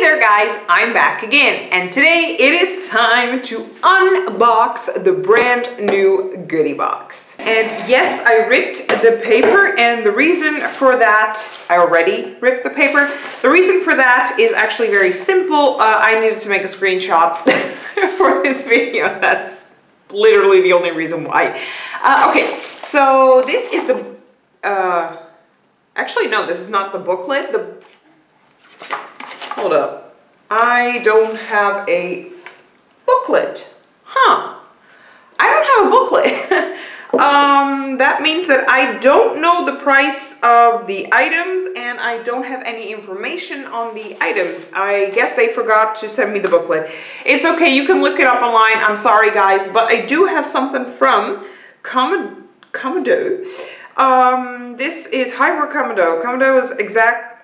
there guys, I'm back again, and today it is time to unbox the brand new Goodiebox. And yes, I ripped the paper, and the reason for that, I already ripped the paper. The reason for that is actually very simple. I needed to make a screenshot for this video. That's literally the only reason why. Okay, so this is the, actually no, this is not the booklet. Hold up. I don't have a booklet. Huh. I don't have a booklet. That means that I don't know the price of the items and I don't have any information on the items. I guess they forgot to send me the booklet. It's okay, you can look it up online. I'm sorry guys, but I do have something from Comodo. This is Hyper Comodo. Comodo is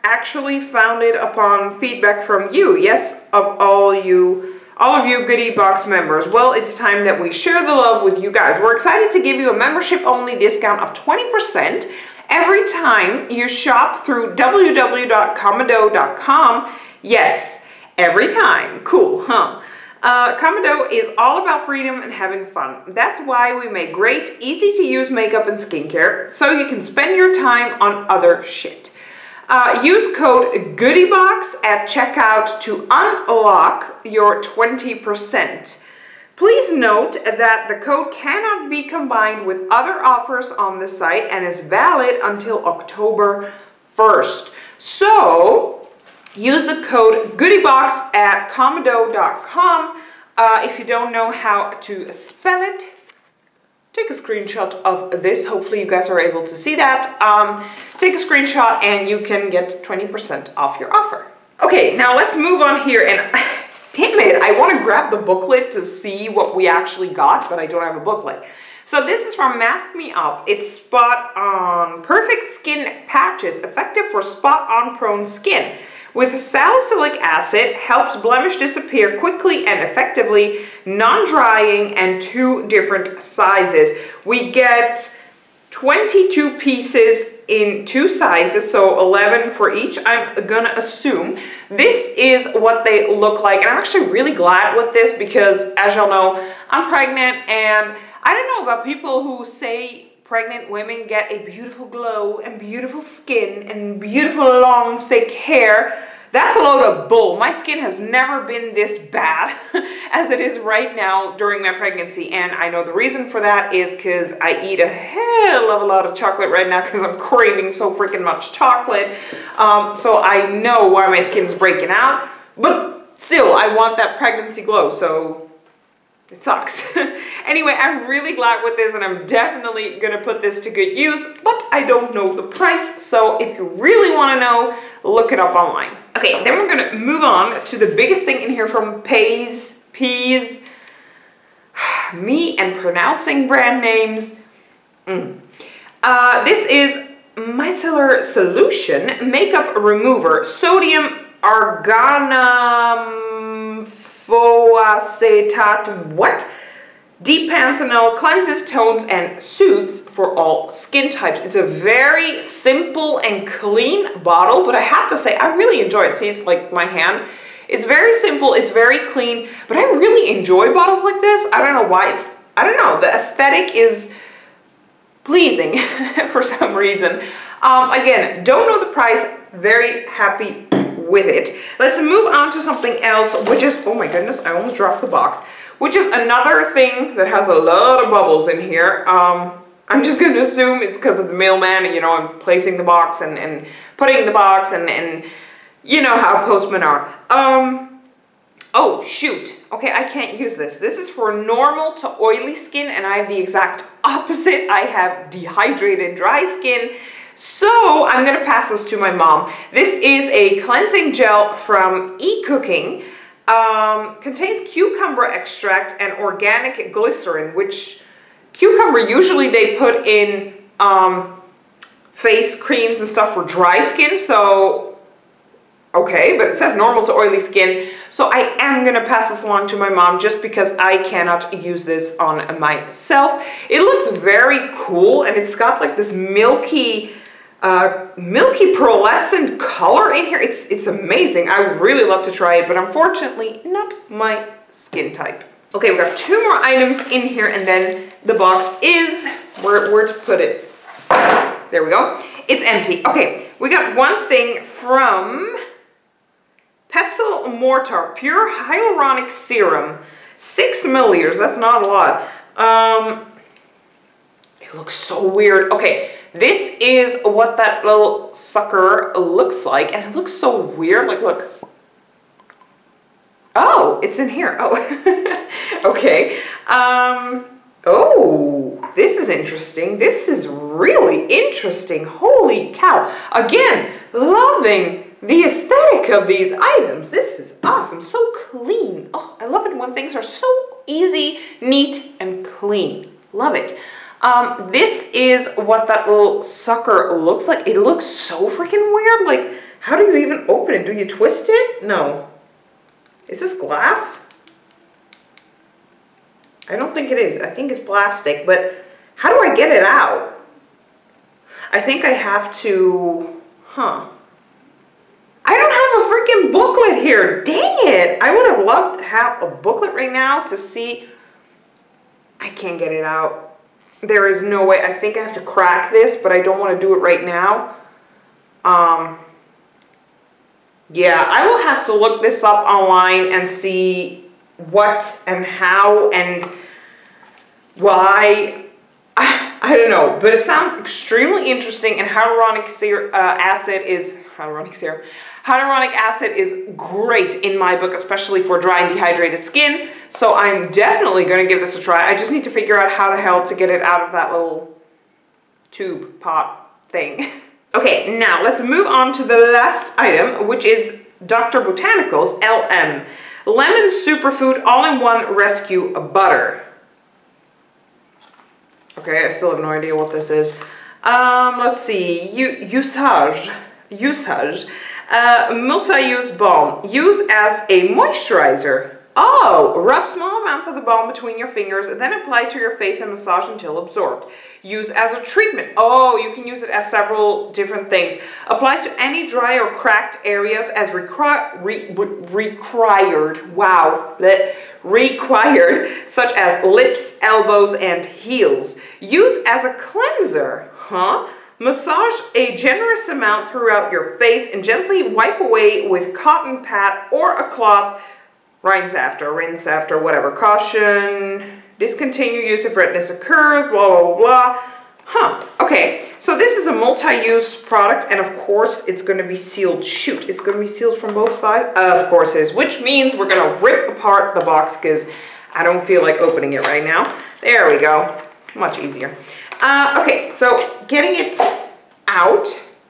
actually founded upon feedback from you. Yes, of all of you Goodiebox members. Well, it's time that we share the love with you guys. We're excited to give you a membership-only discount of 20% every time you shop through www.comodo.com. Yes, every time. Cool, huh? Comodo is all about freedom and having fun. That's why we make great, easy-to-use makeup and skincare, so you can spend your time on other shit. Use code Goodiebox at checkout to unlock your 20%. Please note that the code cannot be combined with other offers on the site and is valid until October 1st. So, use the code Goodiebox at comodo.com. If you don't know how to spell it, take a screenshot of this. Hopefully you guys are able to see that. Take a screenshot and you can get 20% off your offer. Okay, now let's move on here, and damn it, I want to grab the booklet to see what we actually got, but I don't have a booklet. So this is from Mask Me Up. It's Spot On Perfect Skin Patches, effective for spot on prone skin. With salicylic acid, helps blemish disappear quickly and effectively, non-drying, and 2 different sizes. We get 22 pieces in 2 sizes, so 11 for each, I'm gonna assume. This is what they look like, and I'm actually really glad with this because, as y'all know, I'm pregnant, and I don't know about people who say pregnant women get a beautiful glow and beautiful skin and beautiful long thick hair. That's a load of bull. My skin has never been this bad as it is right now during my pregnancy, and I know the reason for that is because I eat a hell of a lot of chocolate right now because I'm craving so freaking much chocolate. So I know why my skin's breaking out, but still I want that pregnancy glow, so it sucks. Anyway, I'm really glad with this, and I'm definitely gonna put this to good use, but I don't know the price, so if you really wanna know, look it up online. Okay, then we're gonna move on to the biggest thing in here from Peas. Me and pronouncing brand names. This is Micellar Solution Makeup Remover, Sodium Organophosphate, what? Dipanthenol, cleanses, tones, and soothes for all skin types. It's a very simple and clean bottle, but I have to say, I really enjoy it. See, it's like my hand. It's very simple, it's very clean, but I really enjoy bottles like this. I don't know why. I don't know, the aesthetic is pleasing for some reason. Again, don't know the price, very happy with it. Let's move on to something else, which is, oh my goodness, I almost dropped the box, which is another thing that has a lot of bubbles in here. I'm just going to assume it's because of the mailman, and you know, I'm placing the box and putting the box, and you know how postmen are. Oh shoot, okay, I can't use this. This is for normal to oily skin, and I have the exact opposite. I have dehydrated dry skin. So I'm gonna pass this to my mom. This is a cleansing gel from eCooking. Contains cucumber extract and organic glycerin, which cucumber usually they put in face creams and stuff for dry skin, so okay, but it says normal to oily skin, so I am gonna pass this along to my mom just because I cannot use this on myself. It looks very cool, and it's got like this milky milky pearlescent color in here. It's amazing. I would really love to try it, but unfortunately not my skin type. Okay, we've got 2 more items in here, and then the box is, where to put it? There we go. It's empty. Okay, we got one thing from Pestle Mortar, pure hyaluronic serum, 6 milliliters. That's not a lot. It looks so weird. Okay, this is what that little sucker looks like, and it looks so weird. Like, look. Oh, it's in here. Oh, okay. Oh, this is interesting. This is really interesting. Holy cow. Again, loving the aesthetic of these items. This is awesome. So clean. Oh, I love it when things are so easy, neat, and clean. Love it. This is what that little sucker looks like. It looks so freaking weird. Like, how do you even open it? Do you twist it? No. Is this glass? I don't think it is. I think it's plastic, but how do I get it out? I think I have to, I don't have a freaking booklet here. Dang it. I would have loved to have a booklet right now to see. I can't get it out. There is no way. I think I have to crack this, but I don't want to do it right now. Yeah, I will have to look this up online and see what and how and why. I don't know, but it sounds extremely interesting, and hyaluronic acid is great in my book, especially for dry and dehydrated skin. So I'm definitely going to give this a try. I just need to figure out how the hell to get it out of that little tube pot thing. Okay, now let's move on to the last item, which is Dr. Botanicals LM Lemon Superfood All-in-One Rescue Butter. Okay, I still have no idea what this is. Let's see. Usage. Multi-use balm. Use as a moisturizer. Oh, rub small amounts of the balm between your fingers, then apply to your face and massage until absorbed. Use as a treatment. Oh, you can use it as several different things. Apply to any dry or cracked areas as required. Wow. Required, such as lips, elbows, and heels. Use as a cleanser. Massage a generous amount throughout your face and gently wipe away with cotton pad or a cloth. Rinse after, whatever. Caution, discontinue use if redness occurs, blah, blah, blah, blah. Okay, so this is a multi-use product, and of course it's going to be sealed. Shoot, it's going to be sealed from both sides? Of course it is, which means we're going to rip apart the box because I don't feel like opening it right now. There we go. Much easier. Okay, so getting it out.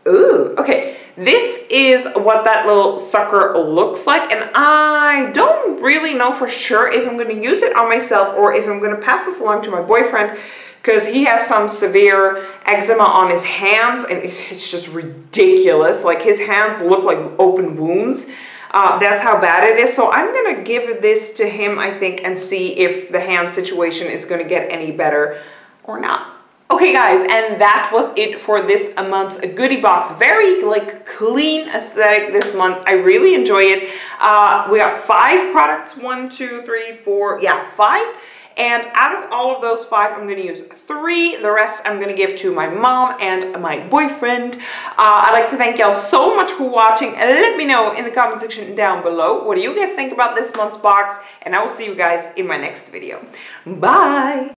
Ooh, okay. This is what that little sucker looks like, and I don't really know for sure if I'm going to use it on myself or if I'm going to pass this along to my boyfriend, because he has some severe eczema on his hands, and it's just ridiculous. Like, his hands look like open wounds. That's how bad it is. So I'm going to give this to him, I think, and see if the hand situation is going to get any better or not. Okay guys, and that was it for this month's goodie box. Very clean aesthetic this month. I really enjoy it. We got 5 products, 1, 2, 3, 4, yeah, 5. And out of all of those 5, I'm going to use 3. The rest I'm going to give to my mom and my boyfriend. I'd like to thank y'all so much for watching. Let me know in the comment section down below, what do you guys think about this month's box? And I will see you guys in my next video. Bye!